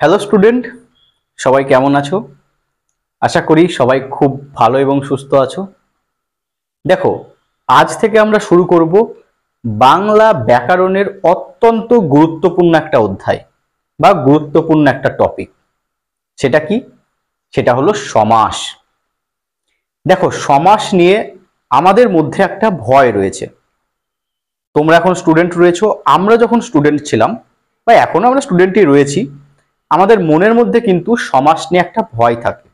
Hello student, সবাই কেমন আছো? আশা করি সবাই খুব ভালো এবং সুস্থ আছো। দেখো, আজ থেকে আমরা শুরু করব বাংলা ব্যাকরণের অত্যন্ত গুরুত্বপূর্ণ একটা অধ্যায় বা গুরুত্বপূর্ণ একটা টপিক। সেটা কি? সেটা হলো সমাস। দেখো, সমাস নিয়ে আমাদের মধ্যে একটা ভয় রয়েছে। তোমরা এখন স্টুডেন্ট রয়েছো, আমরা যখন স্টুডেন্ট ছিলাম বা এখনো আমরা স্টুডেন্টই রয়েছি, আমাদের মনের মধ্যে কিন্তু সমাস নিয়ে একটা ভয় থাকে।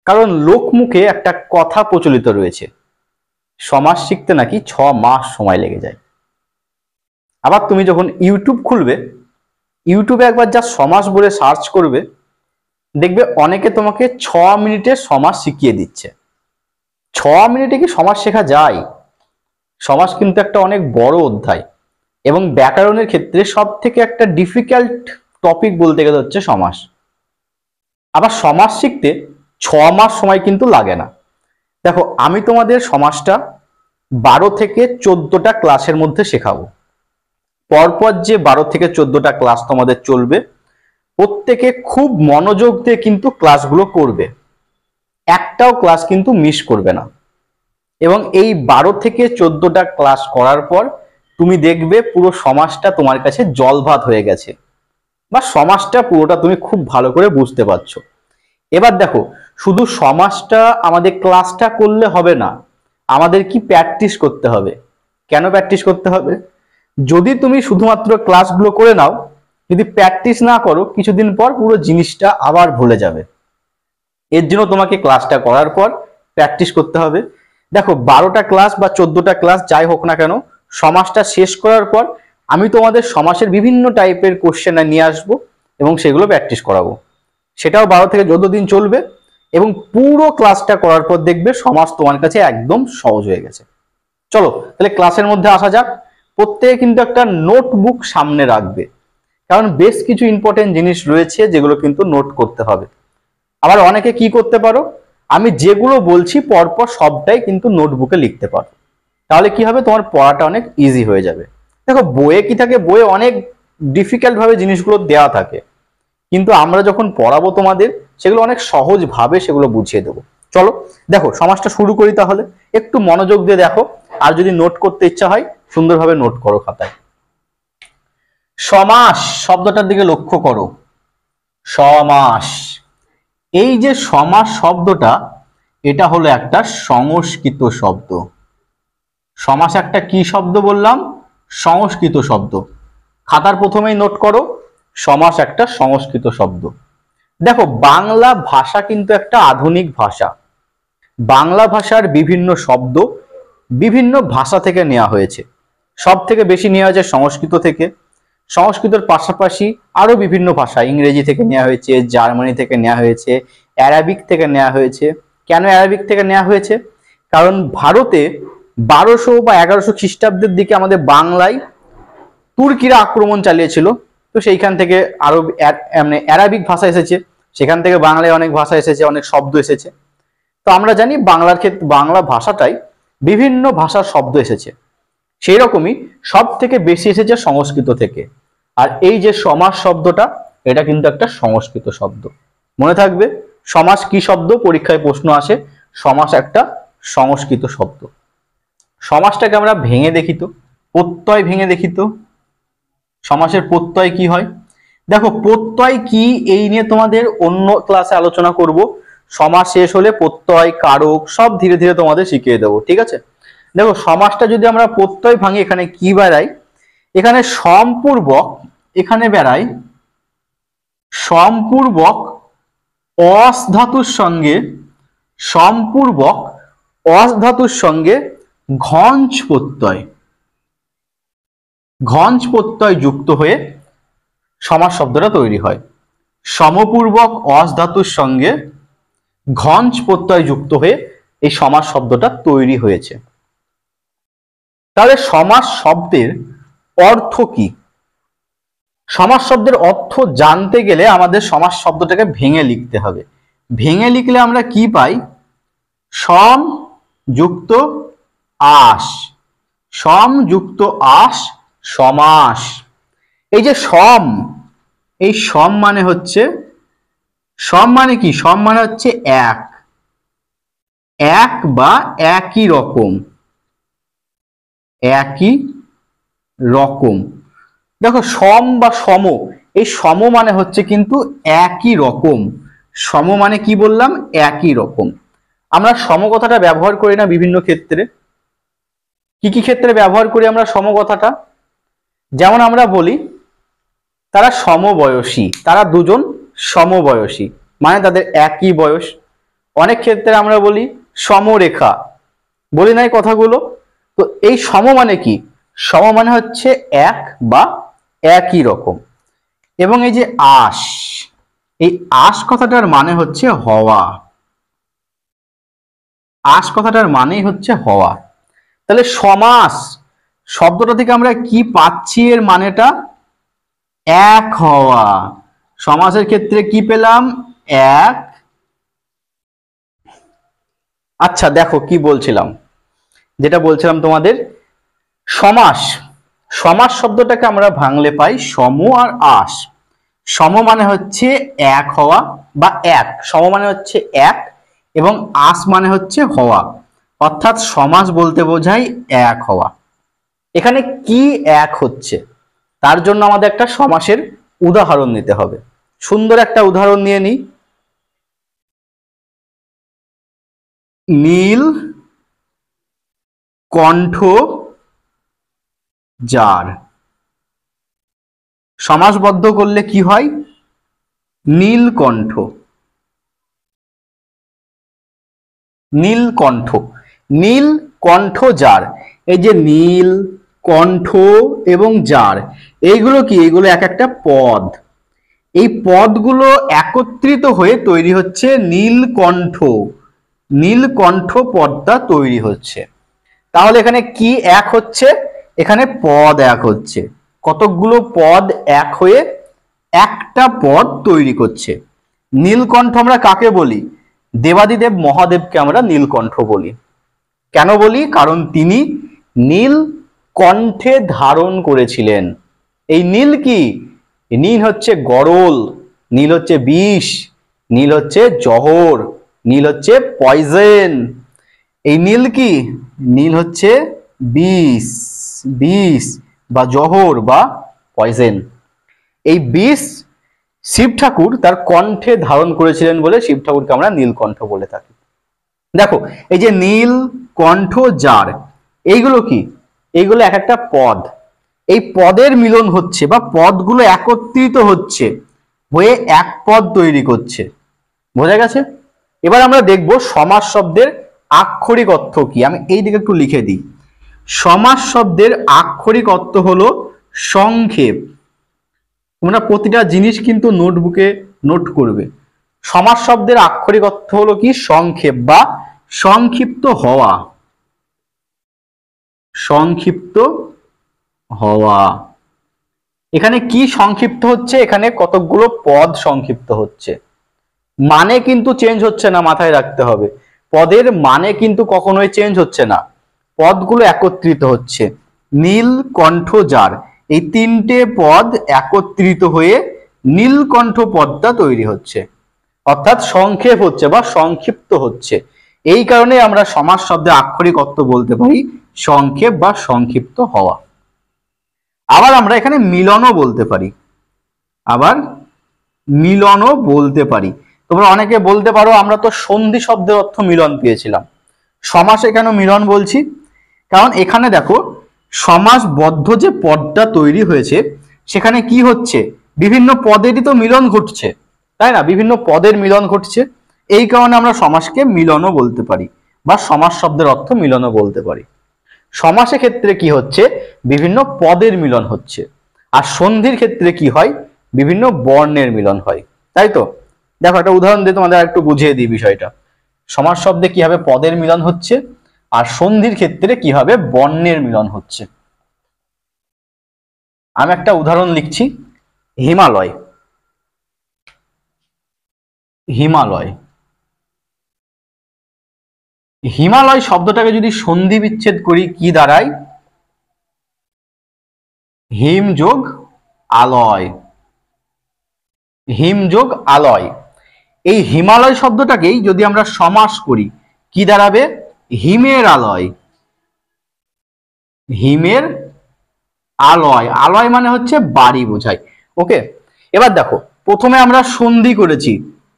কারণ লোকমুখে একটা কথা প্রচলিত রয়েছে, সমাস শিখতে নাকি 6 মাস সময় লেগে যায়। আবার তুমি যখন ইউটিউব খুলবে, ইউটিউবে একবার যা সমাস বলে সার্চ করবে, দেখবে অনেকে তোমাকে 6 মিনিটে সমাস শিখিয়ে দিচ্ছে। 6 মিনিটে কি সমাস শেখা যায়? সমাস কিন্তু একটা অনেক বড় অধ্যায় এবং ব্যাকরণের ক্ষেত্রে সব থেকে একটা ডিফিকাল্ট টপিক বলতে গেলে হচ্ছে সমাস। আবার সমাস শিখতে 6 মাস সময় কিন্তু লাগে না। দেখো, আমি তোমাদের সমাসটা 12 থেকে 14টা ক্লাসের মধ্যে শেখাবো। পরপর যে 12 থেকে 14টা ক্লাস তোমাদের চলবে, প্রত্যেকে খুব মনোযোগ দিয়ে কিন্তু ক্লাসগুলো করবে, একটাও ক্লাস কিন্তু মিস করবে না। এবং এই 12 থেকে 14টা ক্লাস করার পর তুমি দেখবে পুরো সমাজটা তোমার কাছে জলভাত হয়ে গেছে, বা সমাজটা পুরোটা তুমি খুব ভালো করে বুঝতে পারছো। এবার দেখো, শুধু সমাজটা আমাদের ক্লাসটা করলে হবে না, আমাদের কি প্র্যাকটিস করতে হবে। কেন প্র্যাকটিস করতে হবে? যদি তুমি শুধুমাত্র ক্লাসগুলো করে নাও, যদি প্র্যাকটিস না করো, কিছুদিন পর পুরো জিনিসটা আবার ভুলে যাবে। এর জন্য তোমাকে ক্লাসটা করার পর প্র্যাকটিস করতে হবে। দেখো, 12টা ক্লাস বা 14টা ক্লাস যাই হোক না কেন, সমাজটা শেষ করার পর আমি তোমাদের সমাসের বিভিন্ন টাইপের কোশ্চেন নিয়ে আসবো এবং সেগুলো প্র্যাকটিস করাবো। সেটাও 12 থেকে 14 দিন চলবে এবং পুরো ক্লাসটা করার পর দেখবে সমাজ তোমার কাছে একদম সহজ হয়ে গেছে। চলো তাহলে ক্লাসের মধ্যে আসা যাক। প্রত্যেকে কিন্তু একটা নোটবুক সামনে রাখবে, কারণ বেশ কিছু ইম্পর্টেন্ট জিনিস রয়েছে যেগুলো কিন্তু নোট করতে হবে। আবার অনেকে কি করতে পারো, আমি যেগুলো বলছি পরপর সবটাই কিন্তু নোটবুকে লিখতে পারো। তাহলে কি হবে, তোমার পড়াটা অনেক ইজি হয়ে যাবে। দেখো, বইয়ে কি থাকে, বইয়ে অনেক ডিফিকাল্ট ভাবে জিনিসগুলো দেওয়া থাকে, কিন্তু আমরা যখন পড়াবো তোমাদের, সেগুলো অনেক সহজ ভাবে সেগুলো বুঝিয়ে দেবো। চলো দেখো, সমাজটা শুরু করি তাহলে। একটু মনোযোগ দিয়ে দেখো, আর যদি নোট করতে ইচ্ছা হয় সুন্দরভাবে নোট করো খাতায়। সমাস শব্দটার দিকে লক্ষ্য করো। সমাস, এই যে সমাস শব্দটা, এটা হলো একটা সংস্কৃত শব্দ। সমাস একটা কি শব্দ বললাম? সংস্কৃত শব্দ। খাতার প্রথমেই নোট করো, সমাস একটা সংস্কৃত শব্দ। দেখো, বাংলা ভাষা কিন্তু একটা আধুনিক ভাষা। বাংলা ভাষার বিভিন্ন শব্দ বিভিন্ন ভাষা থেকে নেওয়া হয়েছে। সব থেকে বেশি নেওয়া হয়েছে সংস্কৃত থেকে। সংস্কৃতের পাশাপাশি আরো বিভিন্ন ভাষা, ইংরেজি থেকে নেওয়া হয়েছে, জার্মানি থেকে নেওয়া হয়েছে, অ্যারাবিক থেকে নেওয়া হয়েছে। কেন অ্যারাবিক থেকে নেওয়া হয়েছে? কারণ ভারতে 1200 বা 1100 খ্রিস্টাব্দের দিকে আমাদের বাংলায় তুর্কিরা আক্রমণ চালিয়েছিল। তো সেইখান থেকে আরো মানে অ্যারাবিক ভাষা এসেছে, সেখান থেকে বাংলায় অনেক ভাষা এসেছে, অনেক শব্দ এসেছে। তো আমরা জানি বাংলার ক্ষেত্রে বাংলা ভাষাটাই বিভিন্ন ভাষার শব্দ এসেছে, সেই রকমই সব থেকে বেশি এসেছে সংস্কৃত থেকে। আর এই যে সমাস শব্দটা, এটা কিন্তু একটা সংস্কৃত শব্দ। মনে থাকবে, সমাস কি শব্দ? পরীক্ষায় প্রশ্ন আসে, সমাস একটা সংস্কৃত শব্দ। সমাসটাকে আমরা ভেঙে দেখি তো, প্রত্যয় ভেঙে দেখি তো। সমাসের প্রত্যয় কি হয়? দেখো, প্রত্যয় কি এই নিয়ে তোমাদের অন্য ক্লাসে আলোচনা করব। সমাস শেষ হলে প্রত্যয়, কারক সব ধীরে ধীরে তোমাদের শিখিয়ে দেবো, ঠিক আছে? দেখো, সমাসটা যদি আমরা প্রত্যয় ভাঙি, এখানে কি বেড়ায়? এখানে সম্পূর্বক, এখানে বেড়ায় সম্পূর্বক অস ধাতুর সঙ্গে, সম্পূর্বক অস ধাতুর সঙ্গে ঘঞ্জ প্রত্যয়, ঘঞ্জ প্রত্যয় যুক্ত হয়ে সমাস শব্দটা তৈরি হয়। সমপূর্বক অস ধাতুর সঙ্গে ঘঞ্জ প্রত্যয় যুক্ত হয়ে এই সমাস শব্দটা তৈরি হয়েছে। তাহলে সমাস শব্দের অর্থ কি? সমাস শব্দের অর্থ জানতে গেলে আমাদের সমাস শব্দটাকে ভেঙে লিখতে হবে। ভেঙে লিখলে আমরা কি পাই? সম যুক্ত আস, সম যুক্ত আস সমাস। এই যে সম, এই সম মানে হচ্ছে, সম মানে কি? সম মানে হচ্ছে এক, এক বা একই রকম, একই রকম। দেখো সম বা সম, এই সম মানে হচ্ছে কিন্তু একই রকম। সম মানে কি বললাম? একই রকম। আমরা সম কথাটা ব্যবহার করি না বিভিন্ন ক্ষেত্রে। কি কি ক্ষেত্রে ব্যবহার করি আমরা সম কথাটা? যেমন আমরা বলি তারা সমবয়সী, তারা দুজন সমবয়সী, মানে তাদের একই বয়স। অনেক ক্ষেত্রে আমরা বলি সমরেখা, বলি না এই কথাগুলো? তো এই সম মানে কি? সম মানে হচ্ছে এক বা একই রকম। এবং এই যে আস, এই আস কথাটার মানে হচ্ছে হওয়া, আস কথাটার মানেই হচ্ছে হওয়া। তাহলে সমাস শব্দটা থেকে আমরা কি পাচ্ছি? এর মানেটা এক হওয়া। সমাসের ক্ষেত্রে কি পেলাম? এক। আচ্ছা দেখো কি বলছিলাম, যেটা বলছিলাম তোমাদের, সমাস, সমাস শব্দটাকে আমরা ভাঙলে পাই সম আর আস। সম মানে হচ্ছে এক হওয়া বা এক, সম মানে হচ্ছে এক, এবং আস মানে হচ্ছে হওয়া। অর্থাৎ সমাস বলতে বোঝায় এক হওয়া। এখানে কি এক হচ্ছে, তার জন্য আমাদের একটা সমাসের উদাহরণ নিতে হবে। সুন্দর একটা উদাহরণ নিয়ে নিই। নীল কণ্ঠ যার, সমাসবদ্ধ করলে কি হয়? নীলকণ্ঠ, নীলকণ্ঠ, নীল কণ্ঠ যার। এই যে নীল, কণ্ঠ এবং যার, এইগুলো কি? এইগুলো এক একটা পদ। এই পদগুলো একত্রিত হয়ে তৈরি হচ্ছে নীলকণ্ঠ, নীলকণ্ঠ পদটা তৈরি হচ্ছে। তাহলে এখানে কি এক হচ্ছে? এখানে পদ এক হচ্ছে। কতকগুলো পদ এক হয়ে একটা পদ তৈরি করছে। নীলকণ্ঠ আমরা কাকে বলি? দেবাদিদেব মহাদেবকে আমরা নীলকণ্ঠ বলি। কেন বলি? কারণ তিনি নীল কণ্ঠে ধারণ করেছিলেন। এই নীল কি? নীল হচ্ছে গরল, নীল হচ্ছে বিষ, নীল হচ্ছে জহর, নীল হচ্ছে পয়জেন। এই নীল কি? নীল হচ্ছে বিষ, বিষ বা জহর বা পয়জেন। এই বিষ শিব ঠাকুর তার কণ্ঠে ধারণ করেছিলেন বলে শিব ঠাকুরকে আমরা নীলকণ্ঠ বলে থাকি। দেখো এই যে নীল কণ্ঠ যার, এইগুলো কি? এইগুলো এক একটা পদ। এই পদের মিলন হচ্ছে বা পদগুলো একত্রিত হচ্ছে হয়ে এক পদ তৈরি করছে। বোঝা গেছে? এবার আমরা দেখব সমাস শব্দের আক্ষরিক অর্থ কি। আমি এই দিকে একটু লিখে দিই। সমাস শব্দের আক্ষরিক অর্থ হলো সংক্ষেপ। তোমরা প্রতিটা জিনিস কিন্তু নোটবুকে নোট করবে। সমাস শব্দের আক্ষরিক অর্থ হলো কি? সংক্ষেপ বা সংক্ষিপ্ত হওয়া, সংক্ষিপ্ত হওয়া। এখানে কি সংক্ষিপ্ত হচ্ছে? এখানে কতকগুলো পদ সংক্ষিপ্ত হচ্ছে। মানে কিন্তু চেঞ্জ হচ্ছে না, মাথায় রাখতে হবে। পদের মানে কিন্তু কখনোই চেঞ্জ হচ্ছে না, পদগুলো একত্রিত হচ্ছে। নীল কণ্ঠ যার, এই তিনটে পদ একত্রিত হয়ে নীলকণ্ঠ পদটা তৈরি হচ্ছে, অর্থাৎ সংক্ষেপ হচ্ছে বা সংক্ষিপ্ত হচ্ছে। এই কারণে আমরা সমাস শব্দে আক্ষরিক অর্থ বলতে পারি সংক্ষেপ বা সংক্ষিপ্ত হওয়া। আবার আমরা এখানে মিলনও বলতে পারি, আবার মিলনও বলতে পারি। তোমরা অনেকে বলতে পারো আমরা তো সন্ধি শব্দের অর্থ মিলন পেয়েছিলাম, সমাসে কেন মিলন বলছি? কারণ এখানে দেখো সমাসবদ্ধ যে পদটা তৈরি হয়েছে সেখানে কি হচ্ছে? বিভিন্ন পদেরই তো মিলন ঘটছে, তাই না? বিভিন্ন পদের মিলন ঘটছে। এই কারণে আমরা সমাসকে মিলনও বলতে পারি বা সমাস শব্দের অর্থ মিলনও বলতে পারি। সমাসের ক্ষেত্রে কি হচ্ছে? বিভিন্ন পদের মিলন হচ্ছে। আর সন্ধির ক্ষেত্রে কি হয়? বিভিন্ন বর্ণের মিলন হয়, তাই তো? দেখো একটা উদাহরণ দিয়ে তোমাদের একটু বুঝিয়ে দিই বিষয়টা। সমাস শব্দে কিভাবে পদের মিলন হচ্ছে আর সন্ধির ক্ষেত্রে কিভাবে বর্ণের মিলন হচ্ছে। আমি একটা উদাহরণ লিখছি। হিমালয়, হিমালয়, হিমালয় শব্দটাকে যদি সন্ধি বিচ্ছেদ করি কি দাঁড়ায়? হিম যোগ আলয়, হিমযোগ আলয়। এই হিমালয় শব্দটাকেই যদি আমরা সমাস করি কি দাঁড়াবে? হিমের আলয়। হিমের আলয়, আলয় মানে হচ্ছে বাড়ি বোঝায়। ওকে, এবার দেখো প্রথমে আমরা সন্ধি করেছি,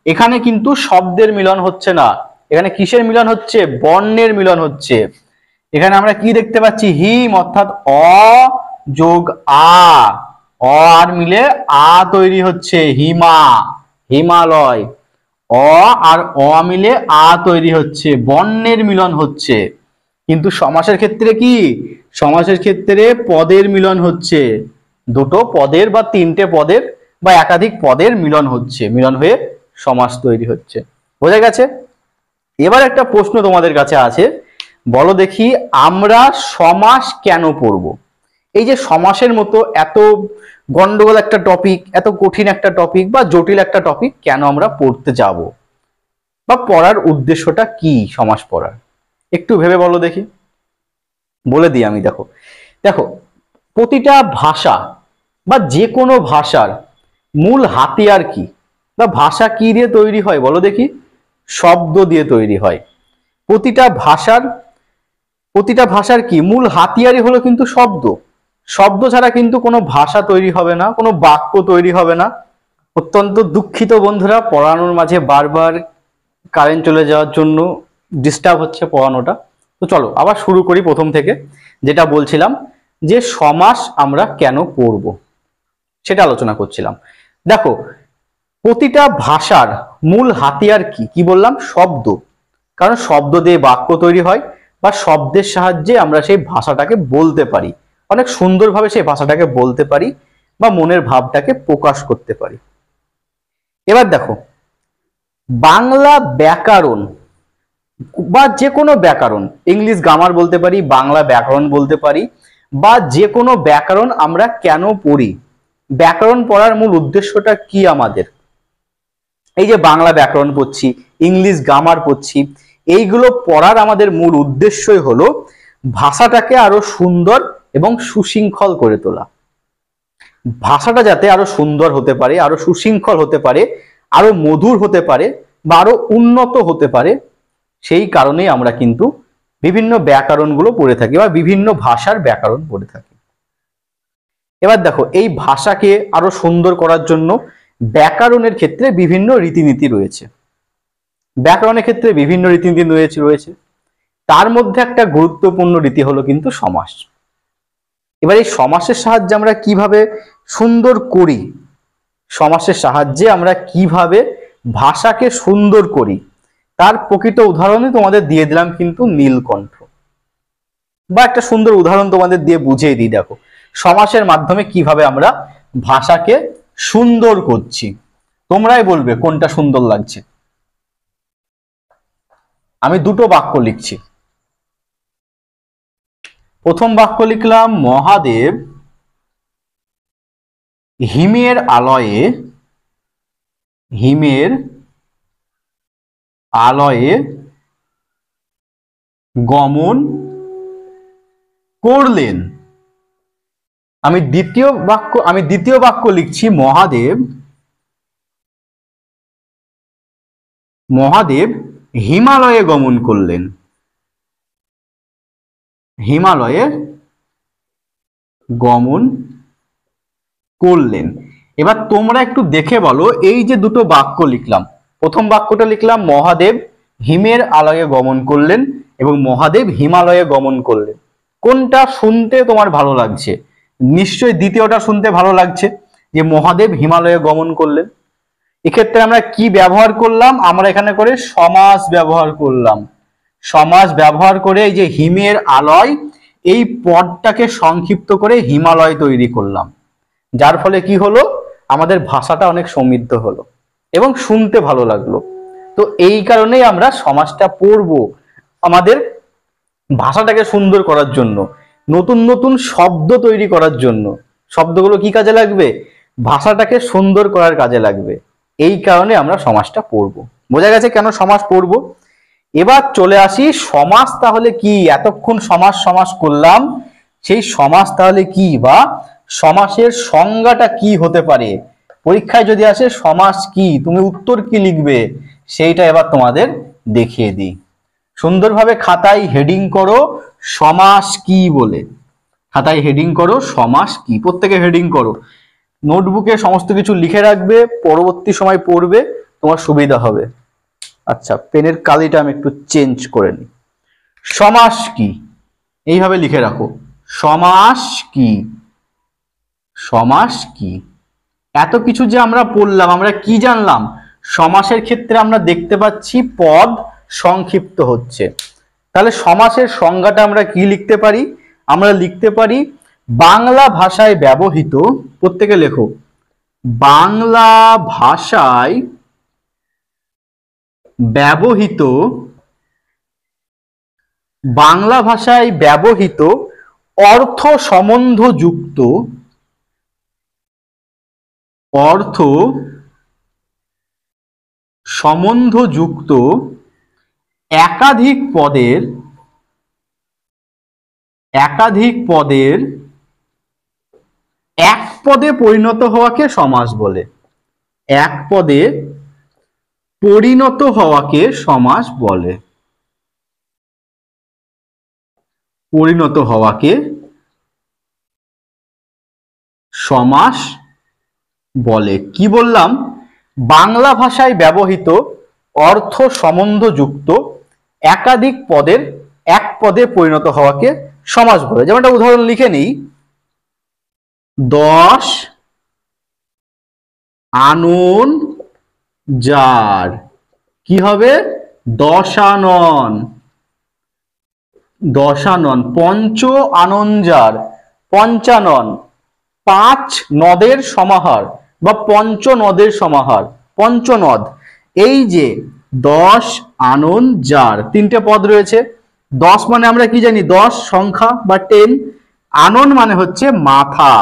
এখানে কিন্তু শব্দের মিলন হচ্ছে না, এখানে কিসের মিলন হচ্ছে? বর্ণের মিলন হচ্ছে। এখানে আমরা কি দেখতে পাচ্ছি? হিম অর্থাৎ অ যোগ আ, অ আর মিলে আ তৈরি হচ্ছে, হিমা, হিমালয়। অ আর অ মিলে আ তৈরি হচ্ছে, বর্ণের মিলন হচ্ছে। কিন্তু সমাসের ক্ষেত্রে কি? সমাসের ক্ষেত্রে পদের মিলন হচ্ছে, দুটো পদের বা তিনটে পদের বা একাধিক পদের মিলন হচ্ছে, মিলন হয়ে সমাস তৈরি হচ্ছে। বোঝা গেছে? এবার একটা প্রশ্ন তোমাদের কাছে আছে, বলো দেখি আমরা সমাস কেন পড়ব? এই যে সমাসের মতো এত গন্ডগোল একটা টপিক, এত কঠিন একটা টপিক বা জটিল একটা টপিক কেন আমরা পড়তে যাব, বা পড়ার উদ্দেশ্যটা কি সমাস পড়ার? একটু ভেবে বলো দেখি। বলে দিই আমি, দেখো দেখো প্রতিটা ভাষা বা যে কোনো ভাষার মূল হাতিয়ার কি, বা ভাষা কি দিয়ে তৈরি হয় বলো দেখি? শব্দ দিয়ে তৈরি হয়। প্রতিটা ভাষার কি মূল হাতিয়ারই হলো কিন্তু শব্দ। শব্দ ছাড়া কিন্তু কোনো ভাষা তৈরি হবে না, কোনো বাক্য তৈরি হবে না। অত্যন্ত দুঃখিত বন্ধুরা, পড়ানোর মাঝে বারবার কারেন্ট চলে যাওয়ার জন্য ডিস্টার্ব হচ্ছে পড়ানোটা। তো চলো আবার শুরু করি প্রথম থেকে। যেটা বলছিলাম যে সমাস আমরা কেন পড়ব সেটা আলোচনা করছিলাম। দেখো প্রতিটা ভাষার মূল হাতিয়ার কি, কি বললাম? শব্দ। কারণ শব্দ দিয়ে বাক্য তৈরি হয়, বা শব্দের সাহায্যে আমরা সেই ভাষাটাকে বলতে পারি, অনেক সুন্দরভাবে সেই ভাষাটাকে বলতে পারি বা মনের ভাবটাকে প্রকাশ করতে পারি। এবার দেখো বাংলা ব্যাকরণ বা যে কোনো ব্যাকরণ, ইংলিশ গ্রামার বলতে পারি, বাংলা ব্যাকরণ বলতে পারি, বা যে কোনো ব্যাকরণ আমরা কেন পড়ি? ব্যাকরণ পড়ার মূল উদ্দেশ্যটা কি আমাদের? এই যে বাংলা ব্যাকরণ পড়ছি, ইংলিশ গ্রামার পড়ছি, এইগুলো পড়ার আমাদের মূল উদ্দেশ্যই হলো ভাষাটাকে আরো সুন্দর এবং সুশৃঙ্খল করে তোলা। ভাষাটা যাতে আরো সুন্দর হতে পারে, আরো সুশৃঙ্খল হতে পারে, আরো মধুর হতে পারে, বা আরো উন্নত হতে পারে, সেই কারণেই আমরা কিন্তু বিভিন্ন ব্যাকরণগুলো পড়ে থাকি বা বিভিন্ন ভাষার ব্যাকরণ পড়ে থাকি। এবার দেখো এই ভাষাকে আরো সুন্দর করার জন্য ব্যাকরণের ক্ষেত্রে বিভিন্ন রীতিনীতি রয়েছে। ব্যাকরণের ক্ষেত্রে বিভিন্ন রীতিনীতি রয়েছে, তার মধ্যে একটা গুরুত্বপূর্ণ রীতি হলো কিন্তু সমাস। এবার এই সমাসের সাহায্যে আমরা কিভাবে সুন্দর করি, সমাসের সাহায্যে আমরা কিভাবে ভাষাকে সুন্দর করি, তার প্রকৃত উদাহরণই তোমাদের দিয়ে দিলাম কিন্তু নীলকণ্ঠ। বা একটা সুন্দর উদাহরণ তোমাদের দিয়ে বুঝিয়ে দিই, দেখো সমাসের মাধ্যমে কিভাবে আমরা ভাষাকে সুন্দর করছি। তোমরাই বলবে কোনটা সুন্দর লাগছে। আমি দুটো বাক্য লিখছি। প্রথম বাক্য লিখলাম মহাদেব হিমের আলয়ে, হিমের আলয়ে গমন করলেন। আমি দ্বিতীয় বাক্য লিখছি মহাদেব হিমালয়ে গমন করলেন, হিমালয়ে গমন করলেন। এবার তোমরা একটু দেখে বলো, এই যে দুটো বাক্য লিখলাম, প্রথম বাক্যটা লিখলাম মহাদেব হিমের আলয়ে গমন করলেন এবং মহাদেব হিমালয়ে গমন করলেন, কোনটা শুনতে তোমার ভালো লাগছে? নিশ্চয়ই দ্বিতীয়টা শুনতে ভালো লাগছে, যে মহাদেব হিমালয়ে গমন করলেন। এক্ষেত্রে আমরা কি ব্যবহার করলাম? আমরা এখানে করে সমাস ব্যবহার করলাম। সমাস ব্যবহার করে এই যে হিমের আলয়, এই পদটাকে সংক্ষিপ্ত করে হিমালয় তৈরি করলাম, যার ফলে কি হলো? আমাদের ভাষাটা অনেক সমৃদ্ধ হলো এবং শুনতে ভালো লাগলো। তো এই কারণেই আমরা সমাসটা পড়বো, আমাদের ভাষাটাকে সুন্দর করার জন্য, নতুন নতুন শব্দ তৈরি করার জন্য। শব্দগুলো কি কাজে লাগবে? ভাষাটাকে সুন্দর করার কাজে লাগবে। এই কারণে আমরা সমাসটা পড়বো। বোঝা গেছে কেন সমাস পড়বো? এবার চলে আসি সমাস তাহলে কি। এতক্ষণ সমাস সমাস করলাম, সেই সমাস তাহলে কি, বা সমাসের সংজ্ঞাটা কি হতে পারে? পরীক্ষায় যদি আসে সমাস কি, তুমি উত্তর কি লিখবে সেইটা এবার তোমাদের দেখিয়ে দিই। সুন্দরভাবে খাতায় হেডিং করো সমাস কি বলে, খাতায় হেডিং করো সমাস কি, প্রত্যেকে হেডিং করো, নোটবুকে সমস্ত কিছু লিখে রাখবে, পরবর্তী সময় পড়বে তোমার সুবিধা হবে। আচ্ছা, পেনের কালিটা আমি একটু চেঞ্জ করে নিই। সমাস কি এইভাবে লিখে রাখো, সমাস কি, সমাস কি। এত কিছু যে আমরা পড়লাম, আমরা কি জানলাম? সমাসের ক্ষেত্রে আমরা দেখতে পাচ্ছি পদ সংক্ষিপ্ত হচ্ছে। তাহলে সমাসের সংজ্ঞাটা আমরা কি লিখতে পারি? আমরা লিখতে পারি বাংলা ভাষায় ব্যবহৃত, প্রত্যেকে লেখো, বাংলা ভাষায় ব্যবহৃত, বাংলা ভাষায় ব্যবহৃত অর্থ সম্বন্ধযুক্ত, অর্থ সম্বন্ধযুক্ত একাধিক পদের, একাধিক পদের এক পদে পরিণত হওয়াকে সমাস বলে, এক পদে পরিণত হওয়াকে সমাস বলে, পরিণত হওয়াকে সমাস বলে। কি বললাম? বাংলা ভাষায় ব্যবহৃত অর্থ সম্বন্ধযুক্ত একাধিক পদের এক পদে পরিণত হওয়াকে সমাস বলে। যেমন একটা উদাহরণ লিখে নিই, 10 আনন যার, কি হবে? দশানন, দশানন। পঞ্চ আননজার, পঞ্চানন। 5 নদের সমাহার বা পঞ্চ নদের সমাহার, পঞ্চনদ। এই যে 10 আনন যার, তিনটে পদ রয়েছে। 10 মানে আমরা কি জানি? 10 সংখ্যা বা 10। আনন মানে হচ্ছে মাথা,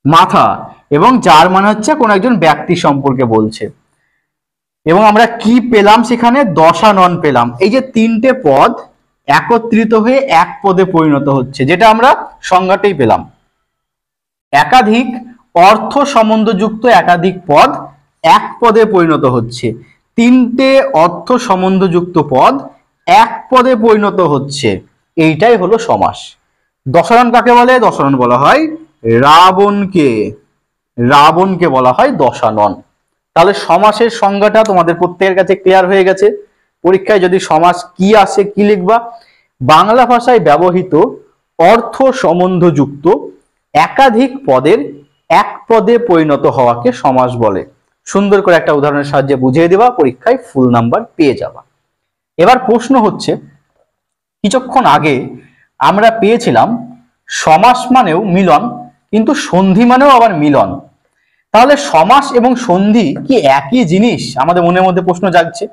মাথা, এবং যার মানে হচ্ছে কোন একজন ব্যক্তি সম্পর্কে বলছে। এবং আমরা কি পেলাম সেখানে? দশানন পেলাম। এই যে তিনটে পদ একত্রিত হয়ে এক পদে পরিণত হচ্ছে, যেটা আমরা সংজ্ঞাতেই পেলাম। একাধিক অর্থ সম্বন্ধযুক্ত একাধিক পদ এক পদে পরিণত হচ্ছে, তিনটে অর্থ সম্বন্ধযুক্ত পদ এক পদে পরিণত হচ্ছে, এইটাই হলো সমাস। দশানন কাকে বলে? দশানন বলা হয় রাবণকে, রাবণকে বলা হয় দশানন। তাহলে সমাসের সংজ্ঞাটা তোমাদের প্রত্যেকের কাছে ক্লিয়ার হয়ে গেছে। পরীক্ষায় যদি সমাস কি আসে, কি লিখবা? বাংলা ভাষায় ব্যবহৃত অর্থ সম্বন্ধযুক্ত একাধিক পদের এক পদে পরিণত হওয়াকে সমাস বলে। সুন্দর করে একটা উদাহরণের সাহায্যে বুঝিয়ে দেবা, পরীক্ষায় ফুল নাম্বার পেয়ে যাবা। এবার প্রশ্ন হচ্ছে, কিছুক্ষণ আগে আমরা পেয়েছিলাম সমাস মানেও মিলন, কিন্তু সন্ধি মানেও আবার মিলন। তাহলে সমাস এবং সন্ধি কি একই জিনিস? আমাদের মনের মধ্যে প্রশ্ন জাগছে।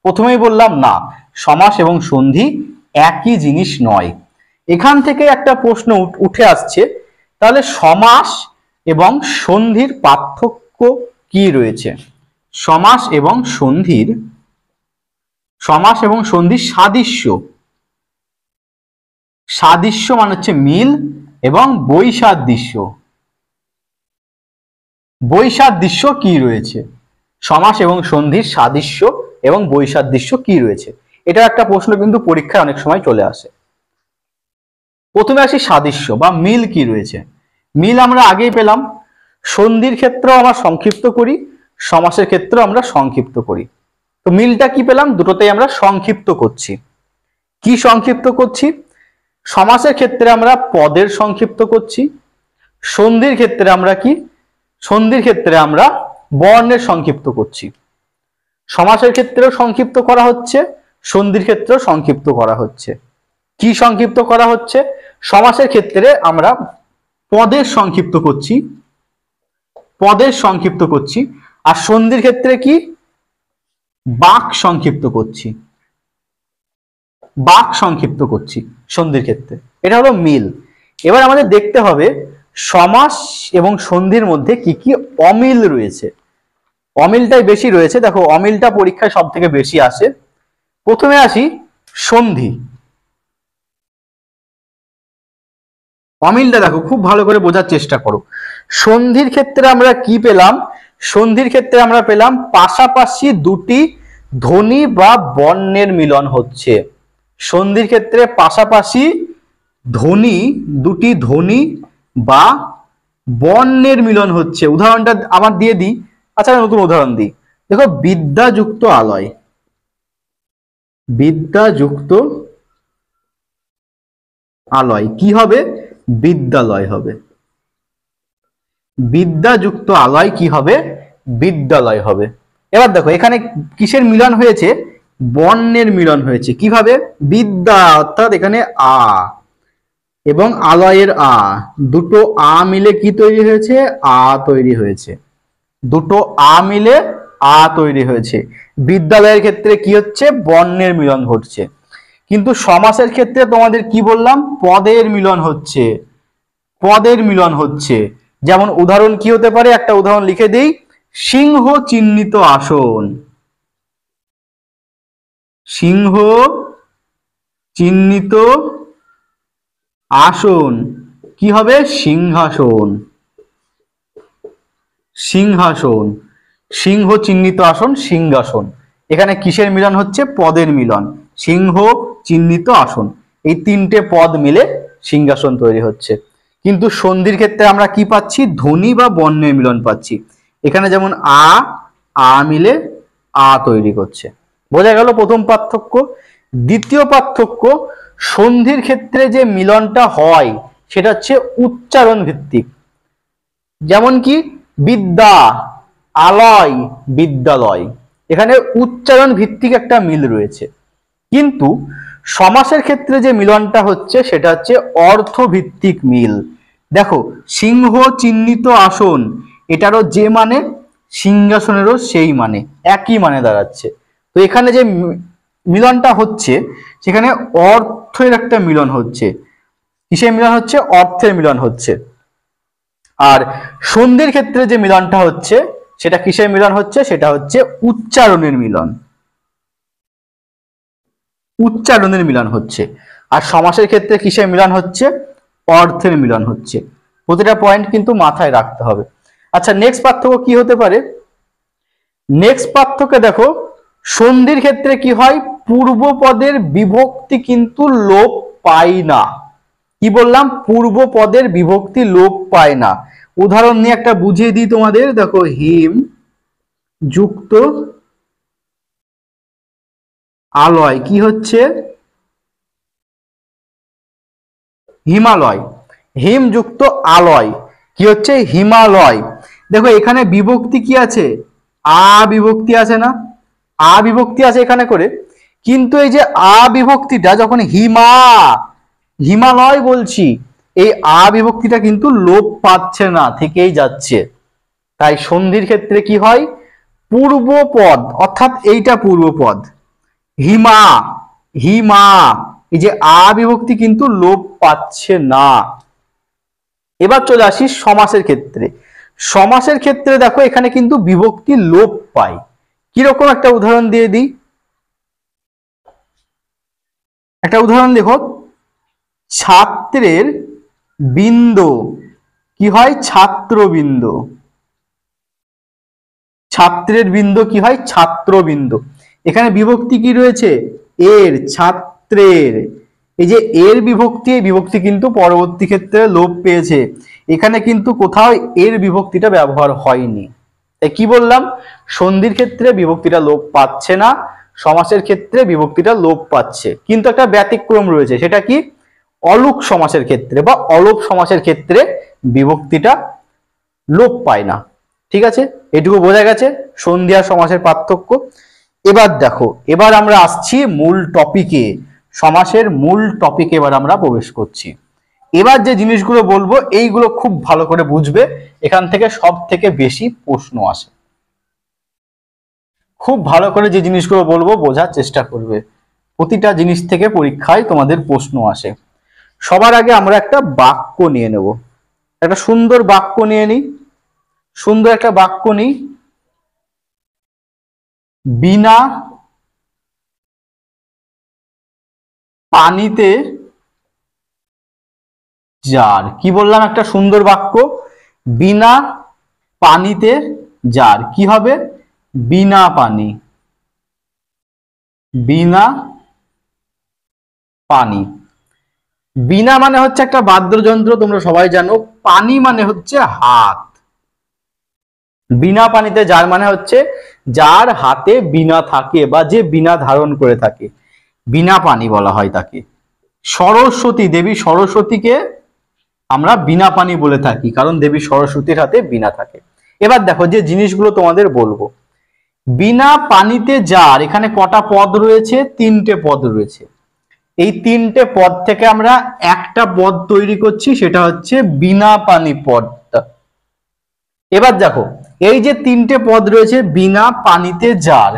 প্রথমেই বললাম না, সমাস এবং সন্ধি একই জিনিস নয়। এখান থেকে একটা প্রশ্ন উঠে আসছে, তাহলে সমাস এবং সন্ধির পার্থক্য কি রয়েছে? সমাস এবং সন্ধির, সমাস এবং সন্ধির সাদৃশ্য, সাদৃশ্য মানে হচ্ছে মিল, এবং বৈসাদৃশ্য, বৈসাদৃশ্য কি রয়েছে? সমাস এবং সন্ধির সাদৃশ্য এবং বৈসাদৃশ্য কি রয়েছে? এটা একটা প্রশ্ন কিন্তু পরীক্ষায় অনেক সময় চলে আসে। প্রথমে আসি সাদৃশ্য বা মিল কি রয়েছে। মিল আমরা আগেই পেলাম, সন্ধির ক্ষেত্রেও আমরা সংক্ষিপ্ত করি, সমাসের ক্ষেত্রেও আমরা সংক্ষিপ্ত করি। তো মিলটা কি পেলাম? দুটোতেই আমরা সংক্ষিপ্ত করছি। কি সংক্ষিপ্ত করছি? সমাসের ক্ষেত্রে আমরা পদের সংক্ষিপ্ত করছি, সন্ধির ক্ষেত্রে আমরা কি? সন্ধির ক্ষেত্রে আমরা বর্ণের সংক্ষিপ্ত করছি। সমাসের ক্ষেত্রেও সংক্ষিপ্ত করা হচ্ছে, সন্ধির ক্ষেত্রেও সংক্ষিপ্ত করা হচ্ছে। কি সংক্ষিপ্ত করা হচ্ছে? সমাসের ক্ষেত্রে আমরা পদের সংক্ষিপ্ত করছি, পদের সংক্ষিপ্ত করছি, আর সন্ধির ক্ষেত্রে কি? বাক সংক্ষিপ্ত করছি, বাক সংক্ষিপ্ত করছি সন্ধির ক্ষেত্রে। এটা হলো মিল। এবার আমাদের দেখতে হবে সমাস এবং সন্ধির মধ্যে কি কি অমিল রয়েছে। অমিলটাই বেশি রয়েছে, দেখো অমিলটা পরীক্ষায় সব থেকে বেশি আসে। প্রথমে আসি সন্ধি। অমিলটা দেখো, খুব ভালো করে বোঝার চেষ্টা করো। সন্ধির ক্ষেত্রে আমরা কি পেলাম? সন্ধির ক্ষেত্রে আমরা পেলাম পাশাপাশি দুটি ধ্বনি বা বর্ণের মিলন হচ্ছে। সন্ধির ক্ষেত্রে পাশাপাশি ধ্বনি, দুটি ধ্বনি বা বর্ণের মিলন হচ্ছে। উদাহরণটা আবার দিয়ে দিই। আচ্ছা, নতুন উদাহরণ দিই। দেখো, বিদ্যাযুক্ত আলয়, বিদ্যাযুক্ত আলয় কি হবে? বিদ্যালয় হবে। বিদ্যাযুক্ত আলয় কি হবে? বিদ্যালয় হবে। এবার দেখো, এখানে কিসের মিলন হয়েছে? বর্ণের মিলন হয়েছে। কিভাবে? বিদ্যা অর্থাৎ এখানে আ এবং আলয়ের আ, দুটো আ মিলে কি তৈরি হয়েছে? আ তৈরি হয়েছে। দুটো আ মিলে আ তৈরি হয়েছে। বিদ্যালয়ের ক্ষেত্রে কি হচ্ছে? বর্ণের মিলন ঘটছে। কিন্তু সমাসের ক্ষেত্রে তোমাদের কি বললাম? পদের মিলন হচ্ছে। পদের মিলন হচ্ছে। যেমন উদাহরণ কি হতে পারে? একটা উদাহরণ লিখে দেই। সিংহ চিহ্নিত আসন। সিংহ চিহ্নিত আসন কি হবে? সিংহাসন। সিংহাসন। সিংহ চিহ্নিত আসন সিংহাসন। এখানে কিসের মিলন হচ্ছে? পদের মিলন। সিংহ চিহ্নিত আসন, এই তিনটে পদ মিলে সিংহাসন তৈরি হচ্ছে। কিন্তু সন্ধির ক্ষেত্রে আমরা কি পাচ্ছি? ধ্বনি বা বর্ণের মিলন পাচ্ছি। এখানে যেমন আ আ মিলে আ তৈরি করছে। বোঝা গেল প্রথম পার্থক্য। দ্বিতীয় পার্থক্য, সন্ধির ক্ষেত্রে যে মিলনটা হয় সেটা হচ্ছে উচ্চারণ ভিত্তিক। যেমন কি বিদ্যা, আলয়, বিদ্যালয়, এখানে উচ্চারণ ভিত্তিক একটা মিল রয়েছে। কিন্তু সমাসের ক্ষেত্রে যে মিলনটা হচ্ছে সেটা হচ্ছে অর্থভিত্তিক মিল। দেখো, সিংহ চিহ্নিত আসন, এটারও যে মানে, সিংহাসনেরও সেই মানে, একই মানে দাঁড়াচ্ছে। তো এখানে যে মিলনটা হচ্ছে সেখানে অর্থের একটা মিলন হচ্ছে। কিসের মিলন হচ্ছে? অর্থের মিলন হচ্ছে। আর সন্ধির ক্ষেত্রে যে মিলনটা হচ্ছে সেটা কিসের মিলন হচ্ছে? সেটা হচ্ছে উচ্চারণের মিলন। উচ্চারণের মিলন হচ্ছে। আর সমাসের ক্ষেত্রে কিসের মিলন হচ্ছে? অর্থের মিলন হচ্ছে। প্রতিটা পয়েন্ট কিন্তু মাথায় রাখতে হবে। আচ্ছা, নেক্সট পার্থক্য কি হতে পারে? নেক্সট পার্থক্য দেখো, সন্ধির ক্ষেত্রে কি হয়? পূর্ব পদের বিভক্তি কিন্তু লোপ পায় না। কি বললাম? পূর্ব পদের বিভক্তি লোপ পায় না। উদাহরণ নিয়ে একটা বুঝিয়ে দিই তোমাদের। দেখো, হিম যুক্ত আলয় কি হচ্ছে? হিমালয়। হিম যুক্ত আলয় কি হচ্ছে? হিমালয়। দেখো, এখানে বিভক্তি কি আছে? আ বিভক্তি আছে না? আ বিভক্তি আছে এখানে করে। কিন্তু এই যে আ বিভক্তিটা যখন হিমালয় বলছি, এই আ বিভক্তিটা কিন্তু লোপ পাচ্ছে না, থেকেই যাচ্ছে। তাই সন্ধির ক্ষেত্রে কি হয়? পূর্বপদ অর্থাৎ এইটা পূর্বপদ, হিমা, হিমা, এই যে আ বিভক্তি কিন্তু লোপ পাচ্ছে না। এবার চলে আসি সমাসের ক্ষেত্রে। সমাসের ক্ষেত্রে দেখো, এখানে কিন্তু বিভক্তি লোপ পায়। কিরকম? একটা উদাহরণ দিয়ে দিই। একটা উদাহরণ দেখো, ছাত্রের বৃন্দ কি হয়? ছাত্রবৃন্দ। ছাত্রের বৃন্দ কি হয়? ছাত্রবৃন্দ। এখানে বিভক্তি কি রয়েছে? এর, ছাত্রের। এই যে এর বিভক্তি, এই বিভক্তি কিন্তু পরবর্তী ক্ষেত্রে লোপ পেয়েছে। এখানে কিন্তু কোথাও এর বিভক্তিটা ব্যবহার হয়নি। তাই কি বললাম? সন্ধির ক্ষেত্রে বিভক্তিটা লোপ পাচ্ছে না, সমাসের ক্ষেত্রে বিভক্তিটা লোপ পাচ্ছে। কিন্তু একটা ব্যতিক্রম রয়েছে, সেটা কি? অলুক সমাসের ক্ষেত্রে বা অলোপ সমাসের ক্ষেত্রে বিভক্তিটা লোপ পায় না। ঠিক আছে, এটুকু বোঝা গেছে সন্ধি আর সমাসের পার্থক্য। এবার দেখো, এবার আমরা আসছি মূল টপিকে। সমাসের মূল টপিকে এবার আমরা প্রবেশ করছি। এবার যে জিনিসগুলো বলবো এইগুলো খুব ভালো করে বুঝবে, এখান থেকে সব থেকে বেশি প্রশ্ন আসে। খুব ভালো করে যে জিনিসগুলো বলবো বোঝার চেষ্টা করবে। প্রতিটা জিনিস থেকে পরীক্ষায় তোমাদের প্রশ্ন আসে। সবার আগে আমরা একটা বাক্য নিয়ে নেব। একটা সুন্দর বাক্য নিয়ে নিই। সুন্দর একটা বাক্য নিই। বিনা পানিতে জার। কি বললাম, একটা সুন্দর বাক্য, বিনা পানিতে জার। কি হবে? বিনা পানি, বিনা পানি। বিনা মানে হচ্ছে একটা বাদ্যযন্ত্র, তোমরা সবাই জানো। পানি মানে হচ্ছে হাত। বিনা পানিতে যার মানে হচ্ছে যার হাতে বিনা থাকে বা যে বিনা ধারণ করে থাকে, বিনা পানি বলা হয় তাকে। সরস্বতী, দেবী সরস্বতীকে আমরা বিনা পানি বলে থাকি, কারণ দেবী সরস্বতীর হাতে বিনা থাকে। এবার দেখো যে জিনিসগুলো তোমাদের বলবো। বিনা পানিতে যার, এখানে কটা পদ রয়েছে? তিনটে পদ রয়েছে। এই তিনটে পদ থেকে আমরা একটা পদ তৈরি করছি, সেটা হচ্ছে বিনা পানি পদটা। এবার দেখো, এই যে তিনটে পদ রয়েছে বিনা পানিতে যার,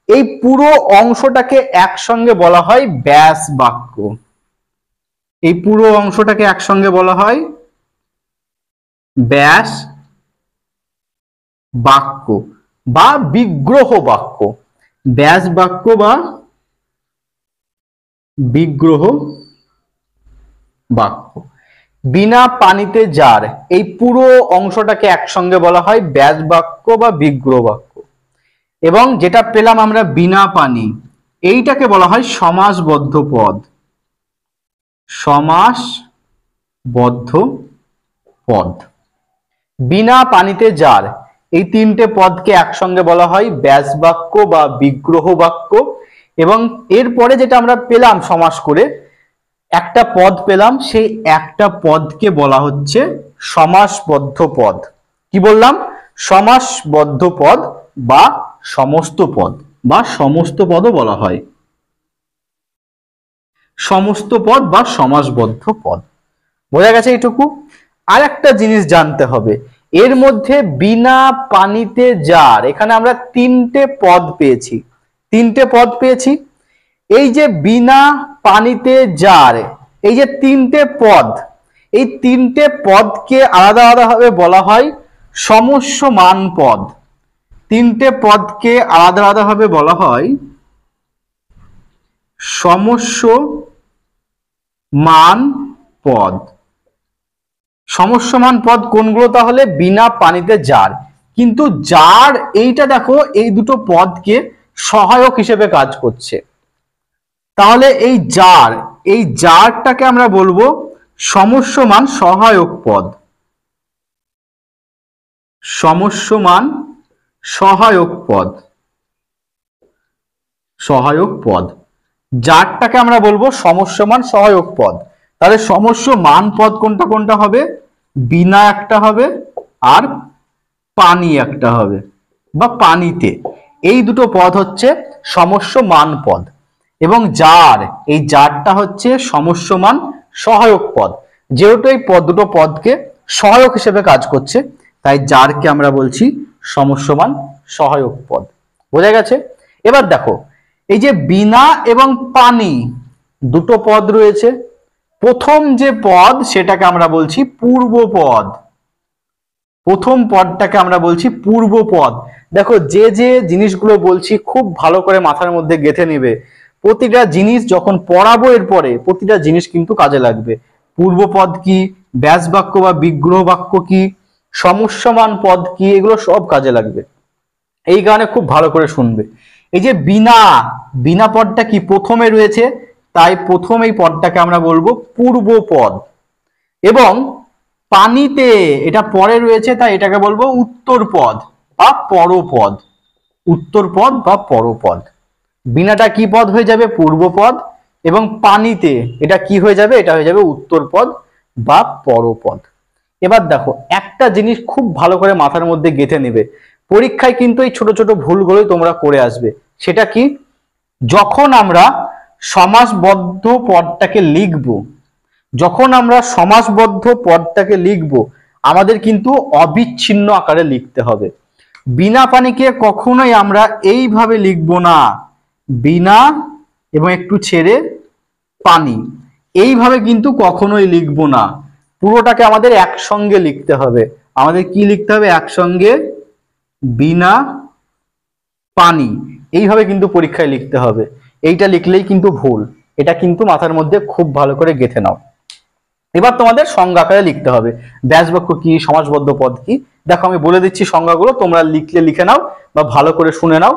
এই পুরো অংশটাকে একসঙ্গে বলা হয় ব্যাস বাক্য। এই পুরো অংশটাকে একসঙ্গে বলা হয় ব্যাস বাক্য বা বিগ্রহ বাক্য। ব্যাস বাক্য বা বিগ্রহ বাক্য। বিনা পানিতে যার, এই পুরো অংশটাকে একসঙ্গে বলা হয় ব্যাস বাক্য বা বিগ্রহ বাক্য। এবং যেটা পেলাম আমরা বিনা পানি, এইটাকে বলা হয় সমাসবদ্ধ পদ। সমাসবদ্ধ পদ। বিনা পানিতে যার, এই তিনটে পদকে একসঙ্গে বলা হয় ব্যাস বাক্য বা বিগ্রহ বাক্য। এবং এরপরে যেটা আমরা পেলাম সমাস করে, একটা পদ পেলাম, সেই একটা পদকে বলা হচ্ছে সমাসবদ্ধ পদ। কি বললাম? সমাসবদ্ধ পদ বা সমস্ত পদ, বা সমস্ত পদও বলা হয়। সমস্ত পদ বা সমাসবদ্ধ পদ। বোঝা গেছে এইটুকু? আর একটা জিনিস জানতে হবে, এর মধ্যে বিনা পানিতে যার, এখানে আমরা তিনটে পদ পেয়েছি। তিনটে পদ পেয়েছি। এই যে বিনা পানিতে যার, এই যে তিনটে পদ, এই তিনটে পদকে আলাদা আলাদা ভাবে বলা হয় সমস্যমান পদ। তিনটে পদকে আলাদা আলাদা ভাবে বলা হয় সমস্যমান পদ। সমস্যমান পদ কোনগুলো তাহলে? বিনা পানিতে যার। কিন্তু যার, এইটা দেখো, এই দুটো পদকে সহায়ক হিসেবে কাজ করছে। তাহলে এই যার, এই যারটাকে আমরা বলবো সমস্যমান সহায়ক পদ। সমস্যমান সহায়ক পদ। সহায়ক পদ। যারটাকে আমরা বলবো সমস্যমান সহায়ক পদ। তাহলে সমস্যমান পদ কোনটা কোনটা হবে? বিনা একটা হবে, আর পানি একটা হবে, বা পানিতে। এই দুটো পদ হচ্ছে সমস্যমান পদ। এবং যার, এই যারটা হচ্ছে সমস্যমান সহায়ক পদ। যেহেতু এই দুটো পদকে সহায়ক হিসেবে কাজ করছে, তাই যারকে আমরা বলছি সমস্যমান সহায়ক পদ। বোঝা গেছে? এবার দেখো, এই যে বিনা এবং পানি দুটো পদ রয়েছে। প্রথম যে পদ, সেটাকে আমরা বলছি পূর্ব পদ। প্রথম পদটাকে আমরা বলছি পূর্ব পদ। দেখো, যে যে জিনিসগুলো বলছি খুব ভালো করে মাথার মধ্যে গেঁথে নিবে। প্রতিটা জিনিস যখন পড়াবো এরপরে, প্রতিটা জিনিস কিন্তু কাজে লাগবে। পূর্ব পদ কি, ব্যাস বাক্য বা বিগ্রহ বাক্য কি, সমস্যমান পদ কি, এগুলো সব কাজে লাগবে। এই কারণে খুব ভালো করে শুনবে। এই যে বিনা, বিনা পদটা কি প্রথমে রয়েছে, তাই প্রথম এই পদটাকে আমরা বলবো পূর্ব পদ। এবং পানিতে এটা পরে রয়েছে, তাই এটাকে বলবো উত্তর পদ বা পরপদ। উত্তর পদ বা পরপদ। বিনাটা কি পদ হয়ে যাবে? পূর্ব পদ। এবং পানিতে এটা কি হয়ে যাবে? এটা হয়ে যাবে উত্তর পদ বা পরপদ। এবার দেখো, একটা জিনিস খুব ভালো করে মাথার মধ্যে গেঁথে নেবে। পরীক্ষায় কিন্তু এই ছোট ছোট ভুলগুলোই তোমরা করে আসবে। সেটা কি? যখন আমরা সমাসবদ্ধ পদটাকে লিখবো, যখন আমরা সমাসবদ্ধ পদটাকে লিখব, আমাদের কিন্তু অবিচ্ছিন্ন আকারে লিখতে হবে। বিনা পানিকে কখনোই আমরা এইভাবে লিখব না, বিনা এবং একটু ছেড়ে পানি, এইভাবে কিন্তু কখনোই লিখব না। পুরোটাকে আমাদের একসঙ্গে লিখতে হবে। আমাদের কি লিখতে হবে? একসঙ্গে বিনা পানি, এইভাবে কিন্তু পরীক্ষায় লিখতে হবে। এইটা লিখলেই কিন্তু ভুল। এটা কিন্তু মাথার মধ্যে খুব ভালো করে গেঁথে নাও। এবার তোমাদের সংজ্ঞা আকারে লিখতে হবে ব্যাস বাক্য কি, সমাসবদ্ধ পদ কি। দেখো আমি বলে দিচ্ছি সংজ্ঞাগুলো, তোমরা লিখলে লিখে নাও বা ভালো করে শুনে নাও।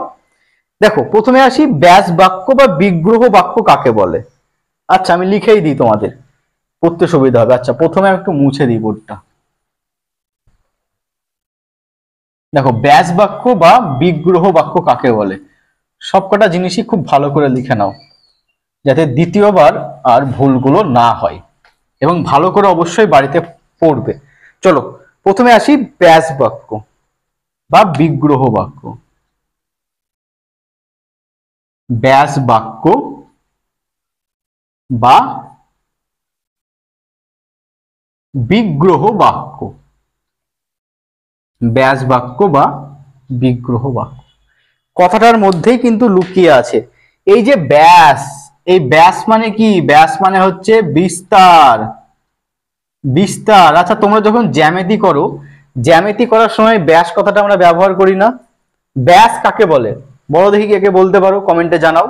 দেখো প্রথমে আসি, ব্যাস বাক্য বা বিগ্রহ বাক্য কাকে বলে। আচ্ছা আমি লিখেই দিই, তোমাদের পড়তে সুবিধা হবে। আচ্ছা প্রথমে আমি একটু মুছে দিই বোর্ডটা। দেখো ব্যাস বাক্য বা বিগ্রহ বাক্য কাকে বলে, সবকটা জিনিসই খুব ভালো করে লিখে নাও যাতে দ্বিতীয়বার আর ভুলগুলো না হয়, এবং ভালো করে অবশ্যই বাড়িতে পড়বে। চলো প্রথমে আসি ব্যাস বাক্য বা বিগ্রহ বাক্য। ব্যাস বাক্য বা বিগ্রহ বাক্য। ব্যাস বাক্য বা বিগ্রহ বাক্য কথাটার মধ্যেই কিন্তু লুকিয়ে আছে এই যে ব্যাস। এই ব্যাস মানে কি, ব্যাস মানে হচ্ছে বিস্তার, বিস্তার। আচ্ছা তোমরা যখন জ্যামিতি করো, জ্যামিতি করার সময় ব্যাস কথাটা আমরা ব্যবহার করি না? ব্যাস কাকে বলে বলো দেখি, কে কে বলতে পারো কমেন্টে জানাও।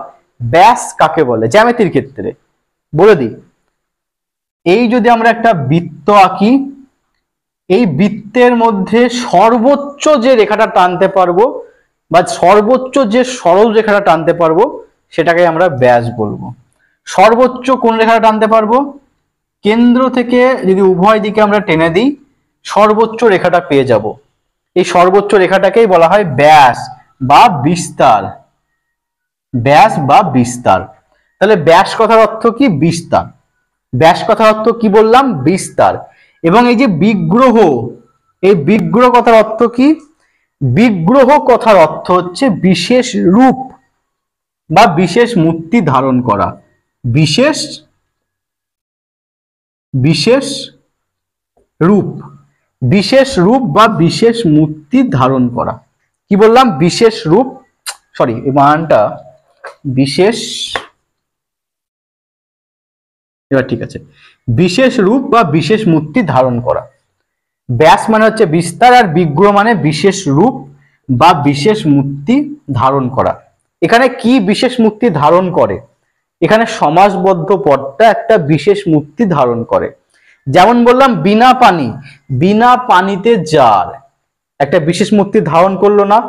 ব্যাস কাকে বলে জ্যামিতির ক্ষেত্রে বলে দিই। এই যদি আমরা একটা বৃত্ত আঁকি, এই বৃত্তের মধ্যে সর্বোচ্চ যে রেখাটা টানতে পারবো বা সর্বোচ্চ যে সরল রেখাটা টানতে পারবো সেটাকে আমরা ব্যাস বলবো। সর্বোচ্চ কোন রেখাটা টানতে পারবো, কেন্দ্র থেকে যদি উভয় দিকে আমরা টেনে দিই সর্বোচ্চ রেখাটা পেয়ে যাব। এই সর্বোচ্চ রেখাটাকেই বলা হয় ব্যাস বা বিস্তার। ব্যাস বা বিস্তার। তাহলে ব্যাস কথার অর্থ কি, বিস্তার। ব্যাস কথার অর্থ কি বললাম, বিস্তার। এবং এই যে বিগ্রহ, এই বিগ্রহ কথার অর্থ কি, বিগ্রহ কথার অর্থ হচ্ছে বিশেষ রূপ বা বিশেষ মূর্তি ধারণ করা। বিশেষ বিশেষ রূপ, বিশেষ রূপ বা বিশেষ মূর্তি ধারণ করা। কি বললাম, বিশেষ রূপ, সরি এই মানটা বিশেষ, এবার ঠিক আছে, বিশেষ রূপ বা বিশেষ মূর্তি ধারণ করা। ব্যাস মানে হচ্ছে বিস্তার, আর বিগ্রহ মানে বিশেষ রূপ বা বিশেষ মূর্তি ধারণ করা। এখানে কি বিশেষ মূর্তি ধারণ করে, এখানে সমাসবদ্ধ পদটা একটা বিশেষ মূর্তি ধারণ করে। যেমন বললাম বিনা পানি, বিনা পানিতে জার একটা বিশেষ মূর্তি ধারণ করলো না,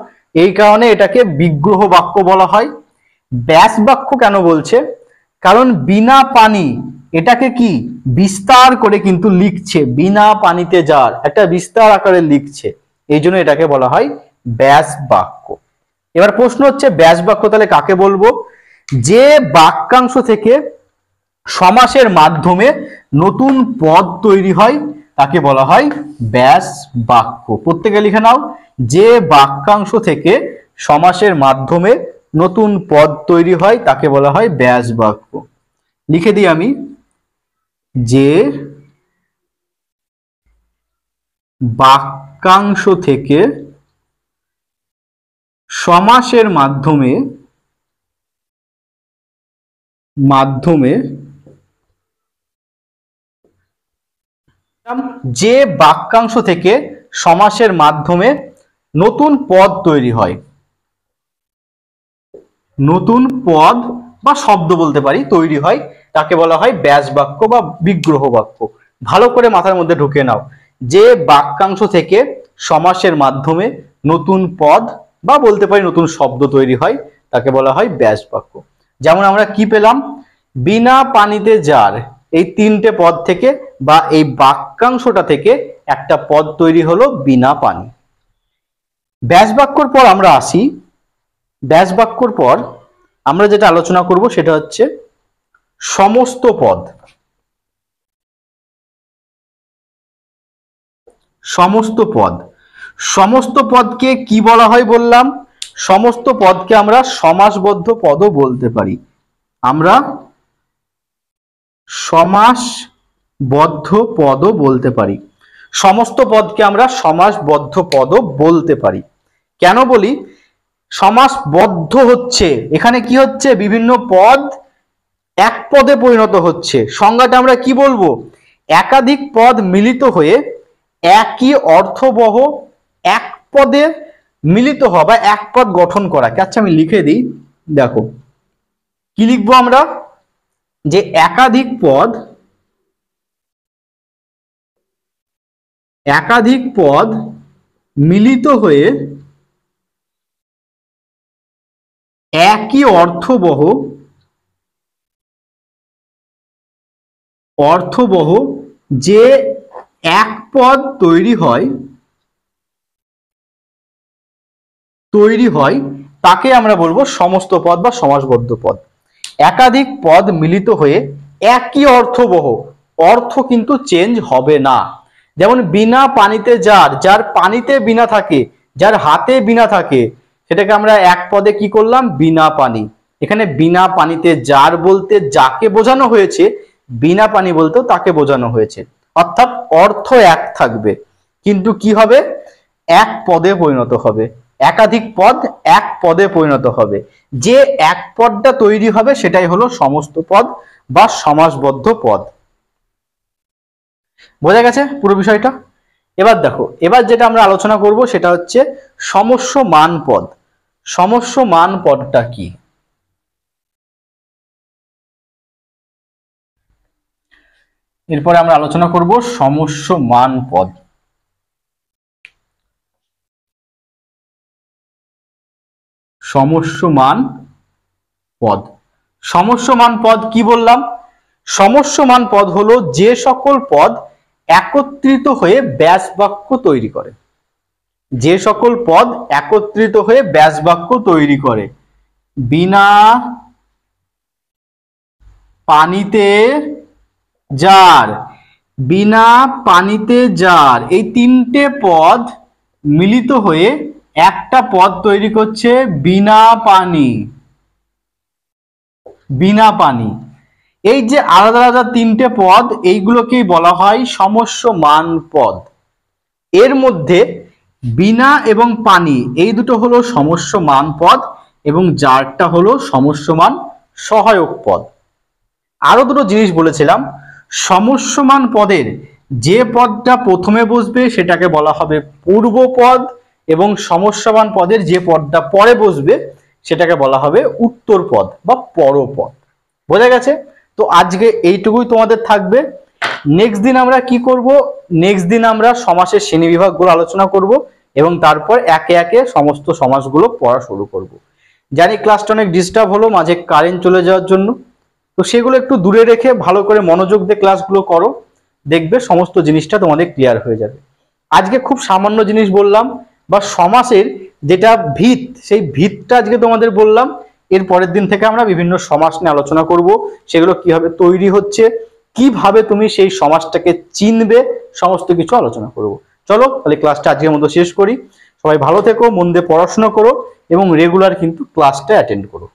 এই কারণে এটাকে বিগ্রহ বাক্য বলা হয়। ব্যাস বাক্য কেন বলছে, কারণ বিনা পানি এটাকে কি বিস্তার করে কিন্তু লিখছে, বিনা পানিতে জার একটা বিস্তার আকারে লিখছে, এই জন্য এটাকে বলা হয় ব্যাস বাক্য। এবার প্রশ্ন হচ্ছে ব্যাস বাক্য তাহলে কাকে বলবো, যে বাক্যাংশ থেকে সমাসের মাধ্যমে নতুন পদ তৈরি হয় তাকে বলা হয় ব্যাস বাক্য। প্রত্যেকে লিখে নাও, যে বাক্যাংশ থেকে সমাসের মাধ্যমে নতুন পদ তৈরি হয় তাকে বলা হয় ব্যাস বাক্য। লিখে দিই আমি, যে বাক্যাংশ থেকে সমাসের মাধ্যমে যে বাক্যাংশ থেকে সমাসের মাধ্যমে নতুন পদ তৈরি হয়, নতুন পদ বা শব্দ বলতে পারি তৈরি হয়, তাকে বলা হয় ব্যাস বাক্য বা বিগ্রহ বাক্য। ভালো করে মাথার মধ্যে ঢুকে নাও, যে বাক্যাংশ থেকে সমাসের মাধ্যমে নতুন পদ বা বলতে পারি নতুন শব্দ তৈরি হয় তাকে বলা হয় ব্যাস বাক্য। যেমন আমরা কি পেলাম, বিনা পানিতে জার, এই তিনটে পদ থেকে বা এই বাক্যাংশটা থেকে একটা পদ তৈরি হলো বিনা পানি। ব্যাস বাক্যর পর আমরা আসি, ব্যাস বাক্যর পর আমরা যেটা আলোচনা করব সেটা হচ্ছে সমস্ত পদ। সমস্ত পদ, সমস্ত পদকে কি বলা হয় বললাম, সমস্ত পদকে আমরা সমাসবদ্ধ পদও বলতে পারি। আমরা সমাসবদ্ধ পদও বলতে পারি, সমস্ত পদকে আমরা সমাসবদ্ধ পদও বলতে পারি। কেন বলি, সমাসবদ্ধ হচ্ছে, এখানে কি হচ্ছে, বিভিন্ন পদ এক পদে পরিণত হচ্ছে। সংজ্ঞাটা আমরা কি বলবো, একাধিক পদ মিলিত হয়ে একই অর্থবহ এক পদে মিলিত হওয়া বা এক পদ গঠন করা। আচ্ছা আমি লিখে দিই, দেখো কি লিখবো আমরা, যে একাধিক পদ একাধিক পদ মিলিত হয়ে একই অর্থবহ যে এক পদ তৈরি হয় তাকে আমরা বলবো সমস্ত পদ বা সমাসবদ্ধ পদ। একাধিক পদ মিলিত হয়ে একই অর্থবহ, অর্থ কিন্তু চেঞ্জ হবে না। যেমন বিনা পানিতে যার পানিতে বিনা থাকে, যার হাতে বিনা থাকে, সেটাকে আমরা এক পদে কি করলাম, বিনা পানি। এখানে বিনা পানিতে যার বলতে যাকে বোঝানো হয়েছে, বিনা পানি বলতেও তাকে বোঝানো হয়েছে। অর্থাৎ অর্থ এক থাকবে, কিন্তু কি হবে, এক পদে পরিণত হবে। একাধিক পদ এক পদে পরিণত হবে। যে এক পদটা তৈরি হবে সেটাই হলো সমস্ত পদ বা সমাসবদ্ধ পদ। বোঝা গেছে পুরো বিষয়টা? এবার দেখো, এবার যেটা আমরা আলোচনা করব সেটা হচ্ছে সমস্যমান পদ। সমস্যমান পদটা কি? এরপরে আমরা আলোচনা করব সমস্যমান পদ। সমস্যমান পদ, সমস্যমান পদ কি বললাম? সমস্যমান পদ হলো যে সকল পদ একত্রিত হয়ে ব্যাস বাক্য তৈরি করে। যে সকল পদ একত্রিত হয়ে ব্যাস বাক্য তৈরি করে। বিনা পানিতে যার, বিনা পানিতে যার, এই তিনটে পদ মিলিত হয়ে একটা পদ তৈরি করছে বিনা পানি। বিনা পানি, এই যে আলাদা আলাদা তিনটে পদ, এইগুলোকেই বলা হয় সমস্যমান পদ। এর মধ্যে বিনা এবং পানি এই দুটো হলো সমস্যমান পদ এবং যারটা হলো সমস্যমান সহায়ক পদ। আরো দুটো জিনিস বলেছিলাম, সমস্যমান পদের যে পদটা প্রথমে বসবে সেটাকে বলা হবে পূর্ব পদ এবং সমস্যমান পদের যে পদটা পরে বসবে সেটাকে বলা হবে উত্তর পদ বা পরপদ। বোঝা গেছে? তো আজকে এইটুকুই তোমাদের থাকবে। নেক্সট দিন আমরা কি করব? নেক্সট দিন আমরা সমাসের শ্রেণীবিভাগগুলো আলোচনা করব এবং তারপর একে একে সমস্ত সমাসগুলো পড়া শুরু করব। জানি ক্লাসটা অনেক ডিস্টার্ব হলো মাঝে কারেন্ট চলে যাওয়ার জন্য, তো সেগুলো একটু দূরে রেখে ভালো করে মনোযোগ দিয়ে ক্লাসগুলো করো, দেখবে সমস্ত জিনিসটা তোমাদের ক্লিয়ার হয়ে যাবে। আজকে খুব সামান্য জিনিস বললাম, বা সমাসের যেটা ভিত, সেই ভিতটা আজকে তোমাদের বললাম। এর পরের দিন থেকে আমরা বিভিন্ন সমাস নিয়ে আলোচনা করব, সেগুলো কিভাবে তৈরি হচ্ছে, কিভাবে তুমি সেই সমাসটাকে চিনবে, সমস্ত কিছু আলোচনা করব। চলো তাহলে ক্লাসটা আজকের মতো শেষ করি। সবাই ভালো থেকো, মন দিয়ে পড়াশোনা করো এবং রেগুলার কিন্তু ক্লাসটা অ্যাটেন্ড করো।